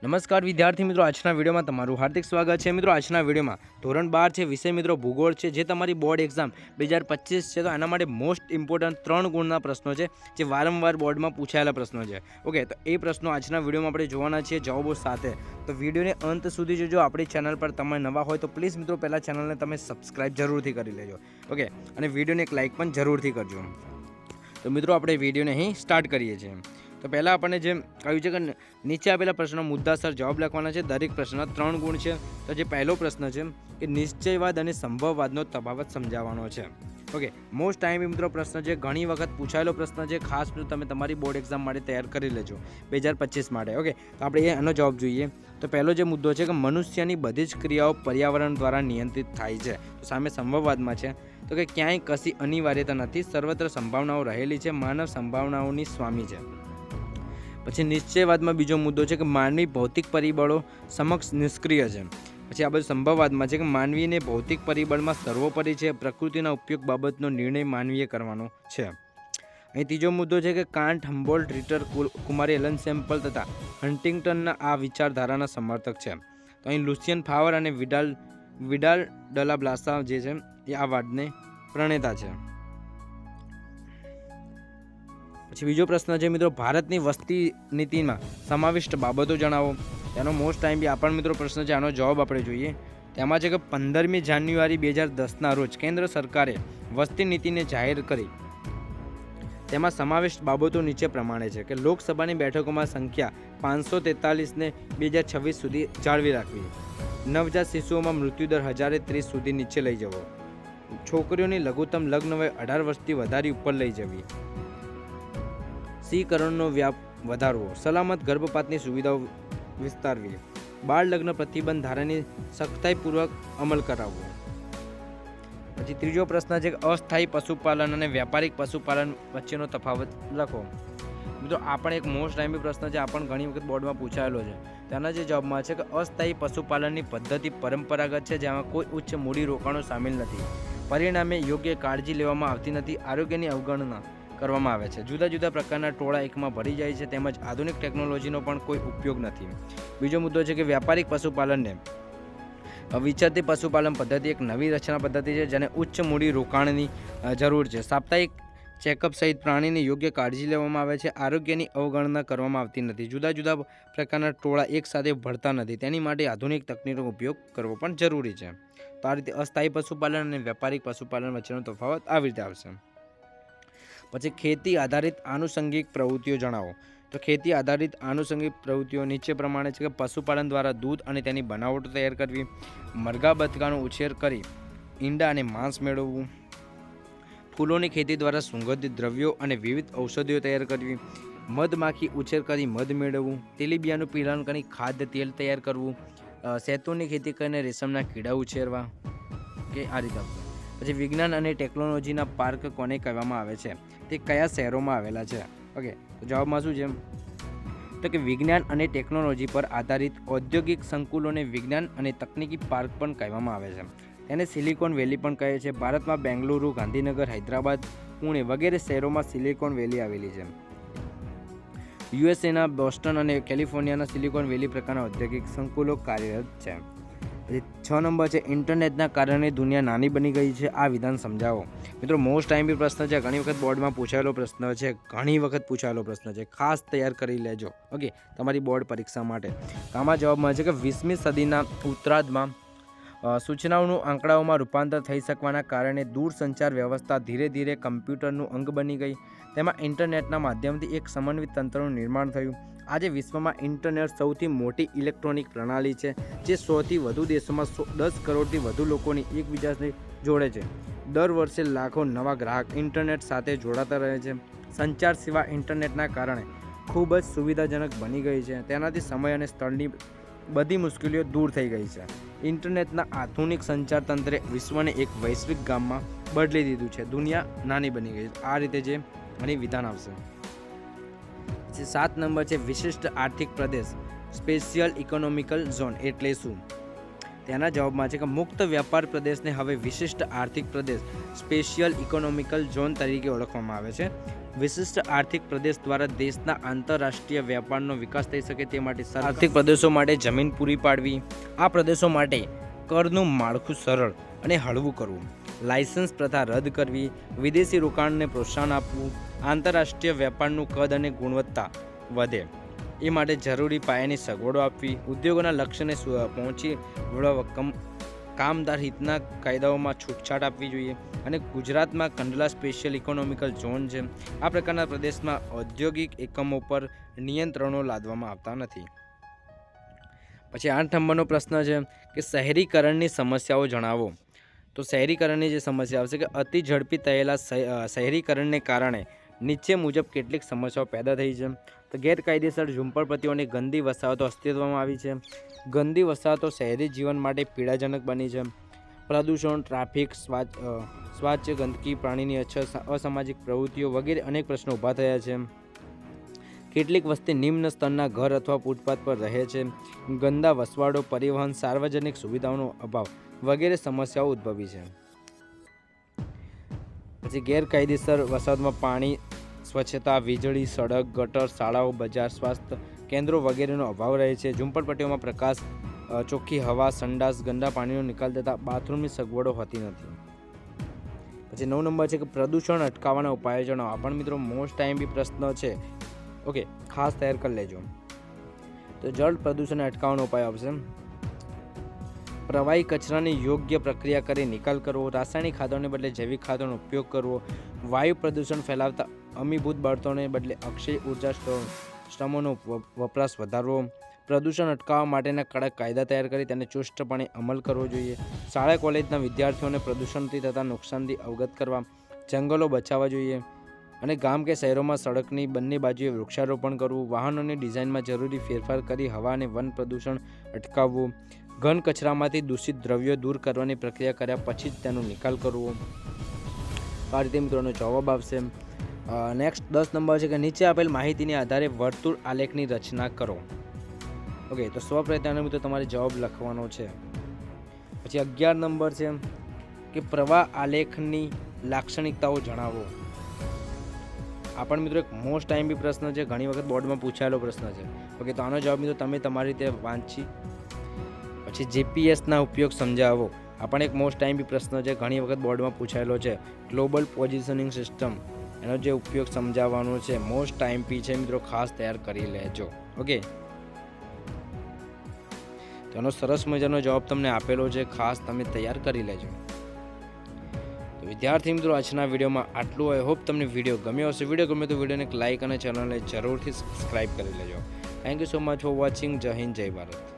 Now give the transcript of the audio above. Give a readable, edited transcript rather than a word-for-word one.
નમસ્કાર વિદ્યાર્થી મિત્રો, આજના વિડીયોમાં તમારું હાર્દિક સ્વાગત છે। મિત્રો, આજના વિડીયોમાં ધોરણ 12 છે, વિષય મિત્રો ભૂગોળ છે, જે તમારી બોર્ડ એક્ઝામ 2025 છે। તો આના માટે મોસ્ટ ઇમ્પોર્ટન્ટ 3 ગુણના પ્રશ્નો છે, જે વારંવાર બોર્ડમાં પૂછાયેલા પ્રશ્નો છે। ઓકે, તો એ પ્રશ્નો આજના વિડીયોમાં આપણે જોવાના છીએ જવાબો સાથે। તો વિડીયોને અંત સુધી જોજો। આપણી ચેનલ પર તમે નવા હોય તો પ્લીઝ મિત્રો પહેલાં ચેનલને તમે સબસ્ક્રાઇબ જરૂરથી કરી લેજો। ઓકે, અને વિડીયોને એક લાઇક પણ જરૂરથી કરજો। તો મિત્રો, આપણે વિડીયોને અહીં સ્ટાર્ટ કરીએ છીએ। તો પહેલાં આપણને જે કહ્યું છે કે નીચે આપેલા પ્રશ્નનો મુદ્દાસર જવાબ લખવાના છે। દરેક પ્રશ્નના 3 ગુણ છે। તો જે પહેલો પ્રશ્ન છે કે નિશ્ચયવાદ અને સંભવવાદનો તફાવત સમજાવવાનો છે। ઓકે, મોસ્ટ ટાઈમ મિત્રો પ્રશ્ન છે, ઘણી વખત પૂછાયેલો પ્રશ્ન છે, ખાસ તમે તમારી બોર્ડ એક્ઝામ માટે તૈયાર કરી લેજો 2025 માટે। ઓકે, તો આપણે એનો જવાબ જોઈએ। તો પહેલો જે મુદ્દો છે કે મનુષ્યની બધી જ ક્રિયાઓ પર્યાવરણ દ્વારા નિયંત્રિત થાય છે। તો સામે સંભવવાદમાં છે તો કે ક્યાંય કશી અનિવાર્યતા નથી, સર્વત્ર સંભાવનાઓ રહેલી છે, માનવ સંભાવનાઓની સ્વામી છે। પછી નિશ્ચયવાદમાં બીજો મુદ્દો છે કે માનવી ભૌતિક પરિબળો સમક્ષ નિષ્ક્રિય છે। પછી આ બધું સંભવવાદમાં છે કે માનવીને ભૌતિક પરિબળમાં સર્વોપરી છે, પ્રકૃતિના ઉપયોગ બાબતનો નિર્ણય માનવીએ કરવાનો છે। અહીં ત્રીજો મુદ્દો છે કે કાન્ટ, હમ્બોલ્ટ, રીટર, કુમારી એલન સેમ્પલ તથા હન્ટિંગ્ટનના આ વિચારધારાના સમર્થક છે। તો અહીં લુસિયન ફાવર અને વિડાલ ડલા બ્લાસા જે છે એ આ વાદને પ્રણેતા છે। પછી બીજો પ્રશ્ન છે મિત્રો, ભારતની વસ્તી નીતિમાં સમાવિષ્ટ બાબતો જણાવો। તેનો મોસ્ટ ટાઈમ બી આપણ મિત્રો પ્રશ્ન છે, આનો જવાબ આપણે જોઈએ। તેમાં છે કે 15મી જાન્યુઆરી 2010ના રોજ કેન્દ્ર સરકારે વસ્તી નીતિને જાહેર કરી। તેમાં સમાવિષ્ટ બાબતો નીચે પ્રમાણે છે કે લોકસભાની બેઠકોમાં સંખ્યા 543ને 2026 સુધી જાળવી રાખવી, નવજાત શિશુઓમાં મૃત્યુદર 1030 સુધી નીચે લઈ જવો, છોકરીઓની લઘુત્તમ લગ્ન વય 18 વર્ષથી વધારી ઉપર લઈ જવી, રસીકરણનો વ્યાપ વધારવો, સલામત ગર્ભપાતની સુવિધાઓ વિસ્તારવી, બાળ લગ્ન પ્રતિબંધ ધારાની સખ્તાઈપૂર્વક અમલ કરાવવો। પછી ત્રીજો પ્રશ્ન છે કે અસ્થાયી પશુપાલન અને વ્યાપારિક પશુપાલન વચ્ચેનો તફાવત લખો। મિત્રો, આ પણ એક મોસ્ટ ટાઈમી પ્રશ્ન છે, આ પણ ઘણી વખત બોર્ડમાં પૂછાયેલો છે। તેના જે જવાબમાં છે કે અસ્થાયી પશુપાલનની પદ્ધતિ પરંપરાગત છે, જેમાં કોઈ ઉચ્ચ મૂડી રોકાણો સામેલ નથી, પરિણામે યોગ્ય કાળજી લેવામાં આવતી નથી, આરોગ્યની અવગણના કરવામાં આવે છે, જુદા જુદા પ્રકારના ટોળા એકમાં ભરી જાય છે, તેમજ આધુનિક ટેકનોલોજીનો પણ કોઈ ઉપયોગ નથી। બીજો મુદ્દો છે કે વ્યાપારિક પશુપાલનને વિચરતી પશુપાલન પદ્ધતિ એક નવી રચના પદ્ધતિ છે, જેને ઉચ્ચ મૂડી રોકાણની જરૂર છે, સાપ્તાહિક ચેકઅપ સહિત પ્રાણીની યોગ્ય કાળજી લેવામાં આવે છે, આરોગ્યની અવગણના કરવામાં આવતી નથી, જુદા જુદા પ્રકારના ટોળા એકસાથે ભળતા નથી, તેની માટે આધુનિક તકનીકનો ઉપયોગ કરવો પણ જરૂરી છે। તો આ રીતે અસ્થાયી પશુપાલન અને વ્યાપારિક પશુપાલન વચ્ચેનો તફાવત આવી રીતે આવશે। પછી ખેતી આધારિત આનુષંગિક પ્રવૃત્તિઓ જણાવો। તો ખેતી આધારિત આનુષંગિક પ્રવૃત્તિઓ નીચે પ્રમાણે છે કે પશુપાલન દ્વારા દૂધ અને તેની બનાવટો તૈયાર કરવી, મરઘા બતકાનો ઉછેર કરી ઈંડા અને માંસ મેળવવું, ફૂલોની ખેતી દ્વારા સુગંધિત દ્રવ્યો અને વિવિધ ઔષધિઓ તૈયાર કરવી, મધમાખી ઉછેર કરી મધ મેળવવું, તેલીબિયાનું પીળાણ કરી ખાદ્ય તેલ તૈયાર કરવું, શેતુની ખેતી કરીને રેશમના કીડા ઉછેરવા કે આ રીતે। પછી વિજ્ઞાન અને ટેકનોલોજીના પાર્ક કોને કહેવામાં આવે છે, તે કયા શહેરોમાં આવેલા છે? ઓકે, તો જવાબમાં શું છે તો કે વિજ્ઞાન અને ટેકનોલોજી પર આધારિત ઔદ્યોગિક સંકુલોને વિજ્ઞાન અને તકનીકી પાર્ક પણ કહેવામાં આવે છે, તેને સિલિકોન વેલી પણ કહે છે। ભારતમાં બેંગલુરુ, ગાંધીનગર, હૈદરાબાદ, પુણે વગેરે શહેરોમાં સિલિકોન વેલી આવેલી છે। યુએસએના બોસ્ટન અને કેલિફોર્નિયાના સિલિકોન વેલી પ્રકારના ઔદ્યોગિક સંકુલો કાર્યરત છે। પછી 6 નંબર છે, ઇન્ટરનેટના કારણે દુનિયા નાની બની ગઈ છે, આ વિધાન સમજાવો। મિત્રો, મોસ્ટ ટાઈમ બી પ્રશ્ન છે, ઘણી વખત બોર્ડમાં પૂછાયેલો પ્રશ્ન છે, ઘણી વખત પૂછાયેલો પ્રશ્ન છે, ખાસ તૈયાર કરી લેજો ઓકે તમારી બોર્ડ પરીક્ષા માટે। આમાં જવાબમાં છે કે 20મી સદીના ઉત્તરાર્ધમાં સૂચનાઓનું આંકડાઓમાં રૂપાંતર થઈ શકવાના કારણે દૂરસંચાર વ્યવસ્થા ધીરે ધીરે કમ્પ્યુટરનું અંગ બની ગઈ, તેમાં ઇન્ટરનેટના માધ્યમથી એક સમન્વિત તંત્રનું નિર્માણ થયું। આજે વિશ્વમાં ઇન્ટરનેટ સૌથી મોટી ઇલેક્ટ્રોનિક પ્રણાલી છે, જે 100થી વધુ દેશોમાં 10 કરોડથી વધુ લોકોને એકબીજાને જોડે છે। દર વર્ષે લાખો નવા ગ્રાહક ઇન્ટરનેટ સાથે જોડાતા રહે છે। સંચાર સેવા ઇન્ટરનેટના કારણે ખૂબ જ સુવિધાજનક બની ગઈ છે, તેનાથી સમય અને સ્થળની બધી મુશ્કેલીઓ દૂર થઈ ગઈ છે। ઇન્ટરનેટના આધુનિક સંચાર તંત્રે વિશ્વને એક વૈશ્વિક ગામમાં બદલી દીધું છે, દુનિયા નાની બની ગઈ છે। આ રીતે જે આની વિધાન આવશે। 7 નંબર છે, વિશિષ્ટ આર્થિક પ્રદેશ સ્પેશિયલ ઇકોનોમિકલ ઝોન એટલે શું? તેના જવાબમાં છે કે મુક્ત વ્યાપાર પ્રદેશને હવે વિશિષ્ટ આર્થિક પ્રદેશ સ્પેશિયલ ઇકોનોમિકલ ઝોન તરીકે ઓળખવામાં આવે છે। વિશિષ્ટ આર્થિક પ્રદેશ દ્વારા દેશના આંતરરાષ્ટ્રીય વ્યાપારનો વિકાસ થઈ શકે તે માટે આર્થિક પ્રદેશો માટે જમીન પૂરી પાડવી, આ પ્રદેશો માટે કરનું માળખું સરળ અને હળવું કરવું, લાયસન્સ પ્રથા રદ કરવી, વિદેશી રોકાણને પ્રોત્સાહન આપવું, આંતરરાષ્ટ્રીય વ્યાપારનું કદ અને ગુણવત્તા વધે એ માટે જરૂરી પાયાની સગવડો આપવી, ઉદ્યોગોના લક્ષ્યને પહોંચી વળવા કામદાર હિતના કાયદાઓમાં છૂટછાટ આપવી જોઈએ. અને ગુજરાતમાં કંડલા સ્પેશિયલ ઇકોનોમિકલ ઝોન છે. આ પ્રકારના પ્રદેશમાં ઔદ્યોગિક એકમો પર નિયંત્રણો લાદવામાં આવતા નથી. પછી 8 નંબરનો પ્રશ્ન છે કે શહેરીકરણની સમસ્યાઓ જણાવો. તો શહેરીકરણની જે સમસ્યા આવશે કે અતિ ઝડપી થયેલા શહેરીકરણને કારણે નીચે મુજબ કેટલીક સમસ્યાઓ પેદા થઈ છે. તો ગેરકાયદેસર ઝૂંપડપટ્ટીઓની ગંદી વસાહતો અસ્તિત્વમાં આવી છે. ગંદી વસાહતો શહેરી જીવન માટે પીડાજનક બની છે. પ્રદૂષણ, ટ્રાફિક, સ્વાસ્થ્ય, ગંદકી, પાણીની અછત, અસામાજિક પ્રવૃત્તિઓ વગેરે અનેક પ્રશ્નો ઊભા થયા છે. કેટલીક વસ્તી નિમ્ન સ્તરના ઘર અથવા ફૂટપાથ પર રહે છે. ગંદા વસવાટો, પરિવહન, સાર્વજનિક સુવિધાઓનો અભાવ વગેરે સમસ્યાઓ ઉદ્ભવી છે. પછી ગેરકાયદેસર વસાહતમાં પાણી, સ્વચ્છતા, વીજળી, સડક, ગટર, શાળાઓ, બજાર, સ્વાસ્થ્ય કેન્દ્રો વગેરેનો અભાવ રહે છે. ઝૂંપડપટ્ટીઓમાં પ્રકાશ, ચોખ્ખી હવા, સંડાસ, ગંદા પાણીનો નિકાલ તથા બાથરૂમની સગવડો હોતી નથી. પછી 9 નંબર છે કે પ્રદૂષણ અટકાવવાના ઉપાયો જણાવો. આ પણ મિત્રો મોસ્ટ ટાઈમ બી પ્રશ્ન છે. ઓકે, ખાસ તૈયાર કરી લેજો. તો જળ પ્રદૂષણ અટકાવવાનો ઉપાય આવશે પ્રવાહી કચરાની યોગ્ય પ્રક્રિયા કરી નિકાલ કરવો, રાસાયણિક ખાતરોને બદલે જૈવિક ખાતરનો ઉપયોગ કરવો, વાયુ પ્રદૂષણ ફેલાવતા અમીભૂત બળતણને બદલે અક્ષય ઉર્જા સ્તંભોનો વપરાશ વધારવો, પ્રદૂષણ અટકાવવા માટેના કડક કાયદા તૈયાર કરી તેને ચુસ્તપણે અમલ કરવો જોઈએ, શાળા કોલેજના વિદ્યાર્થીઓને પ્રદૂષણથી થતા નુકસાનથી અવગત કરવા, જંગલો બચાવવા જોઈએ અને ગામ કે શહેરોમાં સડકની બંને બાજુએ વૃક્ષારોપણ કરવું, વાહનોની ડિઝાઇનમાં જરૂરી ફેરફાર કરી હવા અને વન પ્રદૂષણ અટકાવવું, ઘન કચરામાંથી દૂષિત દ્રવ્યો દૂર કરવાની પ્રક્રિયા કર્યા પછી જ તેનો નિકાલ કરવો. આ રીતે મિત્રોનો જવાબ આવશે. નેક્સ્ટ 10 નંબર છે કે નીચે આપેલ માહિતીને આધારે વર્તુળ આલેખની રચના કરો. ઓકે, તો સૌપ્રથમ મિત્રો તમારે જવાબ લખવાનો છે. પછી 11 નંબર છે કે પ્રવાહ આલેખની લાક્ષણિકતાઓ જણાવો. આ પણ મિત્રો એક મોસ્ટ ટાઈમ બી પ્રશ્ન છે, ઘણી વખત બોર્ડમાં પૂછાયેલો પ્રશ્ન છે. ઓકે, તો આનો જવાબ મિત્રો તમે તમારી રીતે વાંચી પછી જીપીએસના ઉપયોગ સમજાવો. આ પણ એક મોસ્ટ ટાઈમ બી પ્રશ્ન છે, ઘણી વખત બોર્ડમાં પૂછાયેલો છે. ગ્લોબલ પોઝિશનિંગ સિસ્ટમ એનો જે ઉપયોગ સમજાવવાનો છે, મોસ્ટ ટાઈમ પી છે મિત્રો, ખાસ તૈયાર કરી લેજો. ઓકે, તેનો સરસ મજાનો જવાબ તમને આપેલો છે, ખાસ તમે તૈયાર કરી લેજો. તો વિદ્યાર્થી મિત્રો, આજના વિડીયોમાં આટલું. આઈ હોપ તમને વિડીયો ગમ્યો હશે. વિડીયો ગમે તો વિડીયોને એક લાઇક અને ચેનલને જરૂરથી સબસ્ક્રાઇબ કરી લેજો. Thank you so much for watching. જય હિન્દ, જય ભારત.